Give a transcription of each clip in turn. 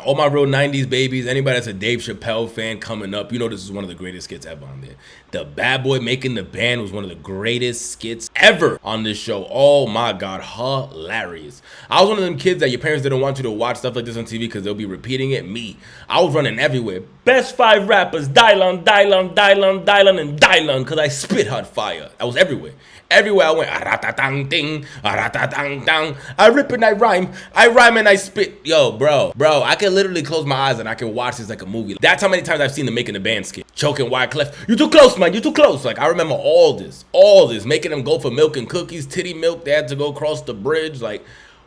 all my real 90s babies, anybody that's a Dave Chappelle fan coming up, you know this is one of the greatest skits ever on there. The bad boy making the band was one of the greatest skits ever on this show. Oh my God, hilarious. I was one of them kids that your parents didn't want you to watch stuff like this on TV because they'll be repeating it. Me, I was running everywhere. Best 5 rappers, Dylon, Dylon, Dylon, Dylon, and Dylon, because I spit hot fire. I was everywhere. Everywhere I went, aratatang-ting, aratatang-tang. I rip and I rhyme and I spit. Yo, bro, I can literally close my eyes and I can watch this like a movie. That's how many times I've seen the Making the Band skit. Choking Wyclef, you too close, man, you too close. Like, I remember all this, making them go for milk and cookies, titty milk, they had to go across the bridge, like,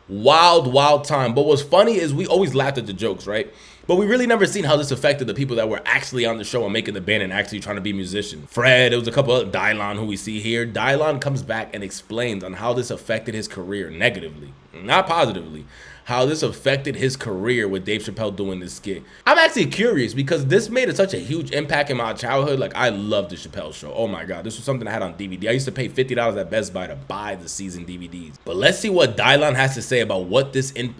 wild time. But what's funny is we always laughed at the jokes, right? But we really never seen how this affected the people that were actually on the show and making the band and actually trying to be musicians. Fred, there was a couple of Dylon who we see here. Dylon comes back and explains on how this affected his career negatively, not positively. How this affected his career with Dave Chappelle doing this skit. I'm actually curious because this made such a huge impact in my childhood. Like, I loved the Chappelle Show. Oh my God, this was something I had on DVD. I used to pay $50 at Best Buy to buy the season DVDs. But let's see what Dylon has to say about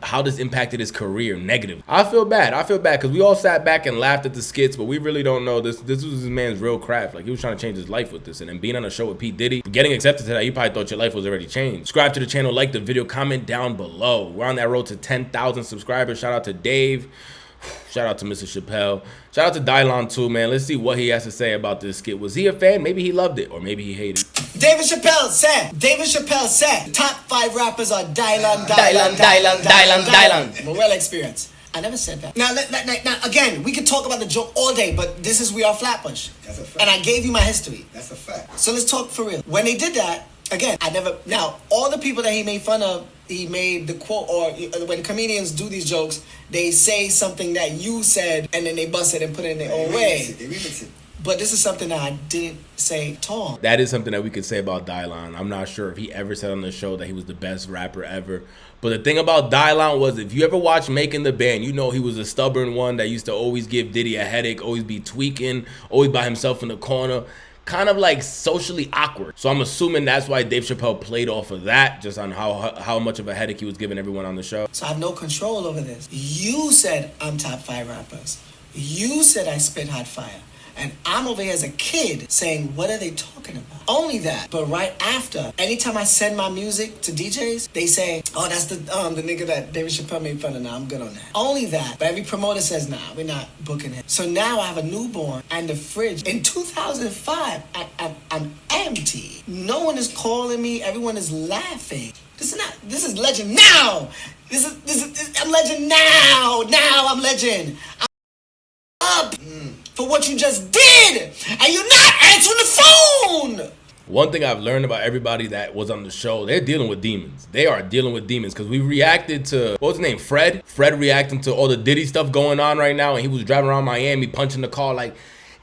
how this impacted his career negatively. I feel bad because we all sat back and laughed at the skits, but we really don't know this was this man's real craft. Like, he was trying to change his life with this, and then being on a show with P. Diddy, getting accepted to that, you probably thought your life was already changed. Subscribe to the channel, like the video, comment down below. We're on that road to 10,000 subscribers. Shout out to Dave. Shout out to Mr. Chappelle. Shout out to Dylon too, man. Let's see what he has to say about this skit. Was he a fan? Maybe he loved it, or maybe he hated it. David Chappelle said, top 5 rappers are Dylon. Well experience. I never said that. Now, again, we could talk about the joke all day, but this is We Are Flatbush. That's a fact. And I gave you my history. That's a fact. So let's talk for real. When they did that, again, now, all the people that he made fun of, he made the quote, or when comedians do these jokes, they say something that you said, and then they bust it and put it in their own way. They remix it. But this is something that I didn't say at all. That is something that we could say about Dylon. I'm not sure if he ever said on the show that he was the best rapper ever. But the thing about Dylon was, if you ever watched Making the Band, you know he was a stubborn one that used to always give Diddy a headache, always be tweaking, always by himself in the corner. Kind of like socially awkward. So I'm assuming that's why Dave Chappelle played off of that, just on how much of a headache he was giving everyone on the show. So I have no control over this. You said I'm top 5 rappers. You said I spit hot fire. And I'm over here as a kid saying, what are they talking about? Only that. But right after, anytime I send my music to DJs, they say, oh, that's the nigga that David Chappelle made fun of. Now I'm good on that. Only that. But every promoter says, nah, we're not booking him. So now I have a newborn and the fridge. In 2005, I'm empty. No one is calling me. Everyone is laughing. This is legend now. I'm legend now. Now I'm legend. I'm up for what you just did, and you're not answering the phone. One thing I've learned about everybody that was on the show, they're dealing with demons. They are dealing with demons, because we reacted to, what was his name, Fred reacting to all the Diddy stuff going on right now, and he was driving around Miami punching the car like,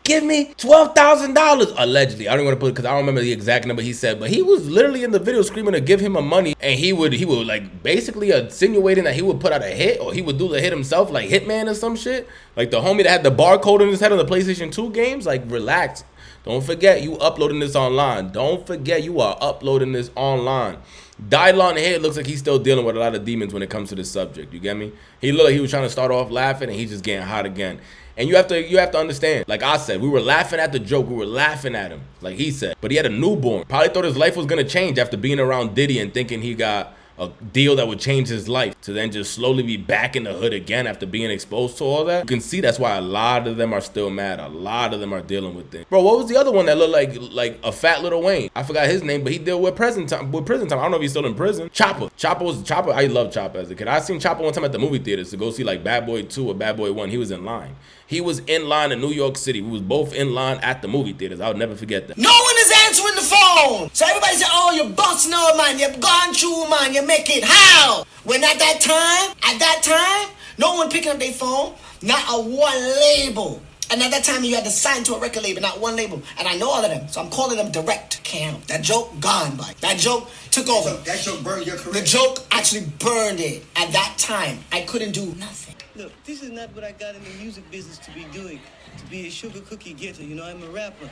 give me $12,000, allegedly. I don't want to put it because I don't remember the exact number he said, but he was literally in the video screaming to give him a money, and he would like basically insinuating that he would put out a hit, or he would do the hit himself, like Hitman or some shit. Like the homie that had the barcode in his head on the PlayStation 2 games. Like, relax. Don't forget you uploading this online. Don't forget you are uploading this online. Dylon here looks like he's still dealing with a lot of demons when it comes to this subject. You get me? He looked like he was trying to start off laughing, and he's just getting hot again. And you have to understand, like I said, we were laughing at the joke. We were laughing at him, like he said. But he had a newborn. Probably thought his life was going to change after being around Diddy and thinking he got a deal that would change his life, to then just slowly be back in the hood again after being exposed to all that. You can see that's why a lot of them are still mad. A lot of them are dealing with things. Bro, what was the other one that looked like a fat Lil Wayne? I forgot his name, but he dealt with prison time. I don't know if he's still in prison. Chopper. I love Chopper as a kid. I seen Chopper one time at the movie theaters to go see like Bad Boy 2 or Bad Boy 1. He was in line. He was in line in New York City. We was both in line at the movie theaters. I'll never forget that. No one is answering the phone. So everybody say, oh, you're bossing out, man. You've gone through, man. You make it. How? When at that time, no one picking up their phone. Not a one label. And at that time, you had to sign to a record label, not one label. And I know all of them, so I'm calling them direct. Cam. That joke, gone by. That joke took over. That joke burned your career. The joke actually burned it. At that time, I couldn't do nothing. Look, this is not what I got in the music business to be doing. To be a sugar cookie getter, you know, I'm a rapper.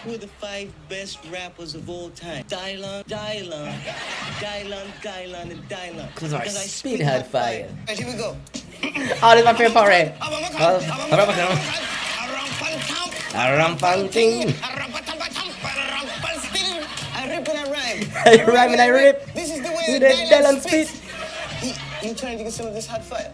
Who are the 5 best rappers of all time? Dylon, and Dylon. Because I spit hot fire. And here we go. Oh, this is my favorite part, right? I rip and I rhyme. I rhyme and I rip. This is the way The that Dylon Dylon spit. spit. You trying to get some of this hot fire?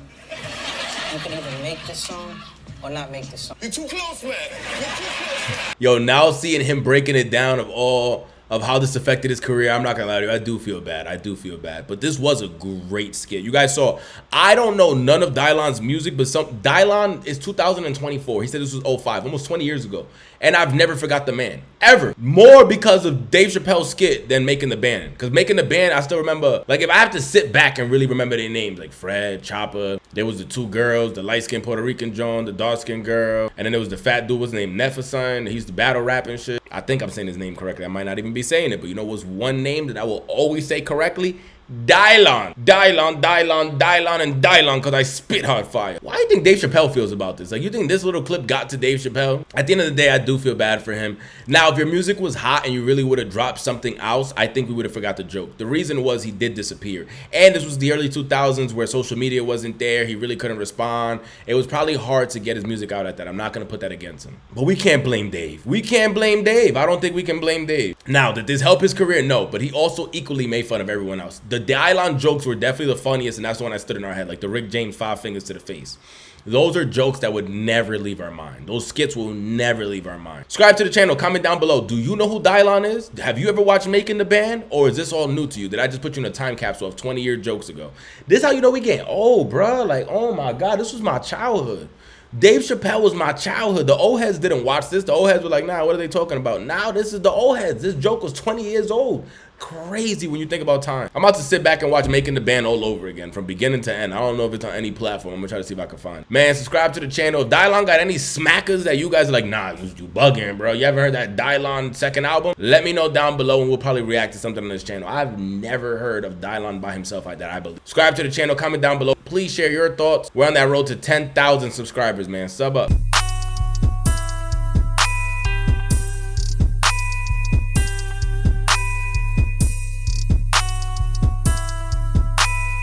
You can either make this song or not make this song. You're too close, man. You're too close. Yo, now seeing him breaking it down of how this affected his career, I'm not gonna lie to you, I do feel bad. I do feel bad. But this was a great skit. You guys saw, I don't know none of Dylon's music, but Dylon is 2024. He said this was 05, almost 20 years ago. And I've never forgot the man, ever. More because of Dave Chappelle's skit than Making the Band. Because Making the Band, I still remember, like if I have to sit back and really remember their names, like Fred, Chopper, there was the two girls, the light-skinned Puerto Rican Joan, the dark-skinned gired, and then there was the fat dude, was named Neferson. He used to battle rap and shit. I think I'm saying his name correctly. I might not even be saying it, but you know what's one name that I will always say correctly? Dylon, Dylon, Dylon, Dylon, and Dylon, because I spit hard fire. Why do you think Dave Chappelle feels about this? Like, you think this little clip got to Dave Chappelle? At the end of the day, I do feel bad for him. Now, if your music was hot and you really would have dropped something else, I think we would have forgot the joke. The reason was he did disappear. And this was the early 2000s where social media wasn't there. He really couldn't respond. It was probably hard to get his music out at that. I'm not going to put that against him. But we can't blame Dave. We can't blame Dave. I don't think we can blame Dave. Now, did this help his career? No, but he also equally made fun of everyone else. The Dylon jokes were definitely the funniest, and that's the one that stood in our head, like the Rick James 5 fingers to the face. Those are jokes that would never leave our mind. Those skits will never leave our mind. Subscribe to the channel, comment down below. Do you know who Dylon is? Have you ever watched Making the Band? Or is this all new to you? Did I just put you in a time capsule of 20-year jokes ago? This how you know we getting old, bruh. Like, oh my God, this was my childhood. Dave Chappelle was my childhood. The old heads didn't watch this. The old heads were like, nah, what are they talking about? Now this is the old heads. This joke was 20 years old. Crazy when you think about time. I'm about to sit back and watch Making the Band all over again from beginning to end. I don't know if it's on any platform. I'm gonna try to see if I can find it. Man, subscribe to the channel. If Dylon got any smackers that you guys are like, nah, you bugging, bro. You haven't heard that Dylon second album? Let me know down below and we'll probably react to something on this channel. I've never heard of Dylon by himself like that, I believe. Subscribe to the channel, comment down below. Please share your thoughts. We're on that road to 10,000 subscribers, man. Sub up.